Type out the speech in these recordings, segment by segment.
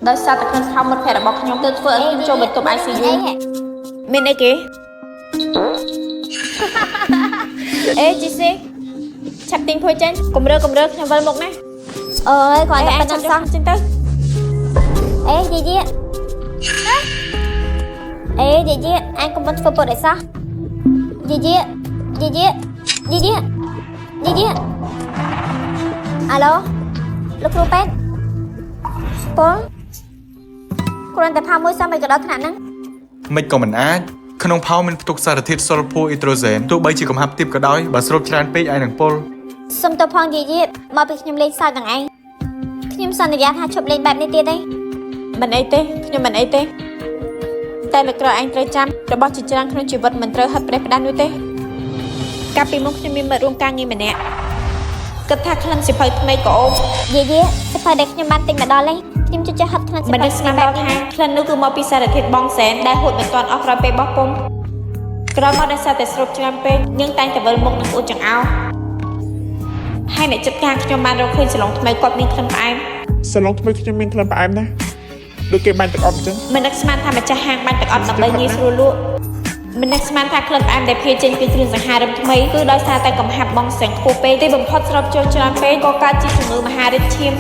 ដោយសារតែខ្ញុំខំមិត្តភ័ក្តិរបស់ខ្ញុំទៅធ្វើឲ្យខ្ញុំចូលបន្ទប់ ICU មានអីគេអេជីស៊ីឆាប់ទិញភួយចេញកុំរើខ្ញុំវិលមកណាអើយគាត់តែប៉ុណ្ណឹងសោះ ចឹងទៅអេយាយអេយាយអញកុំធ្វើពុតអីសោះយាយអាឡូលោកគ្រូពេទ្យពលគ្រាន់តែផាមួយសមមិនក៏ដល់ថ្នាក់ហ្នឹងមិនក៏មិនអាចក្នុងផោមានផ្ទុកសារធាតុស៊ុលហ្វូអ៊ីដ្រូសែនទោះបីជាកំហាប់ទាបក៏ដោយបើស្រូបច្រើនពេកអាចនឹងពុលសុំទៅផងយាយមកពីខ្ញុំលេងសើចនឹងឯងខ្ញុំសន្យាថាជប់លេងបែបនេះទៀតទេមិនអីទេខ្ញុំមិនអីទេតែលោកក្រឯងត្រូវចាំរបស់ជាច្រើនក្នុងជីវិតមិនត្រូវហិតប្រេះផ្ដាំនោះទេកាលពីមុនខ្ញុំមានមិត្តរួមការងារម្នាក់គិតថាក្លិនសិភៅថ្មីក៏អូបយាយសិភៅដែលខ្ញុំបានទិញមកដល់ហើយខ្ញុំជិះហិតក្លិនសិភៅមិនដឹងស្មានដល់ថាក្លិននោះគឺមកពីសារធាតុបងសែនដែលហួតមិនទាន់អស់ក្រោយពេលបោះពុំក្រោយមកដោយសារតែស្រូបច្រើនពេកយើងតែងតែវិលមុខនឹងអ៊ូចង្អោរហើយអ្នកចិត្តការខ្ញុំបានរកឃើញសាឡុងថ្មីគាត់មានក្លិនផ្អែមសាឡុងថ្មីខ្ញុំមានក្លិនផ្អែមណាដូចគេបាញ់ទឹកអប់អញ្ចឹងមិននឹកស្មានថាម្ចាស់ហាងបាញ់ទឹកអប់ដើម្បីងាយស្រួលលក់មិននឹកស្មានថាក្លិនផ្អែមដែលភាចេញពីគ្រឿងសង្ហារិមថ្មីគឺដោយសារតែកំហាប់បងសែងខ្ពស់ពេកទីបំផុតស្រូបចូលច្រើនពេកក៏កើតជាជំងឺមហារីកឈាម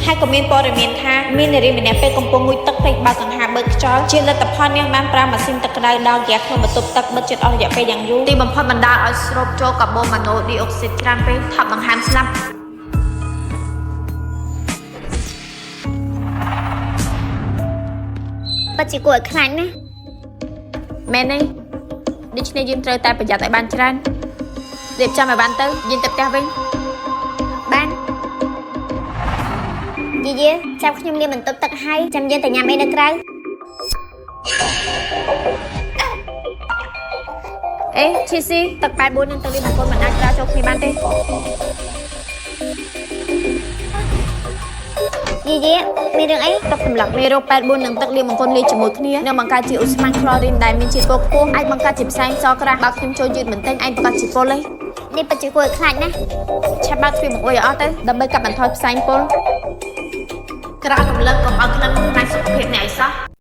ហើយក៏មានព័ត៌មានថាមាននារីម្នាក់ពេលកំពុងងូតទឹកពេកបើកង្ហាបើកខ្យល់ជាលទ្ធផលនាងបានប្រើម៉ាស៊ីនទឹកក្តៅដោតរយៈក្នុងបន្ទប់ទឹកបិទជិតអស់រយៈពេលយ៉ាងយូរទីបំផុតបណ្ដាលឲ្យស្រូបចូលកាបូនម៉ាណូឌីអុកស៊ីតច្រើនពេកថប់ដង្ហើមស្លាប់ពិតជាគួរឲ្យខ្លាចណាស់មែនទេដូច្នេះយើងត្រូវតែប្រយ័ត្នឲ្យបានច្រើនរៀបចំឲ្យបានទៅយើងទៅផ្ទះវិញបានយាយចាំខ្ញុំលាងបន្ទប់ទឹកហើយចាំយើងទៅញ៉ាំអីនៅក្រៅអេឈីស៊ីទឹក84នឹងទៅលាងបង្គន់មិនអាចក្រាចូលគ្នាបានទេយាយមានរឿងអីទឹកសម្លាប់មេរោគ84និងទឹកលាងបង្គន់លាយជាមួយគ្នានឹងបង្កើតជាឧស្ម័នក្លរីនដែលមានជាតិពុលខ្ពស់អាចបង្កើតជាផ្សែងសក្រាស់បើខ្ញុំចូលយឺតបន្តិចអាចបង្កើតជាពុលទេនេះពិតជាគួរឲ្យខ្លាចណាស់ឆាប់បើកទ្វារបង្អួយឲ្យអស់ទៅដើម្បីកាត់បន្ថយផ្សែងពុលក្រៅរំលឹកកុំឲ្យក្លិនផ្នែកសុខភាពអ្នកឲ្យសោះ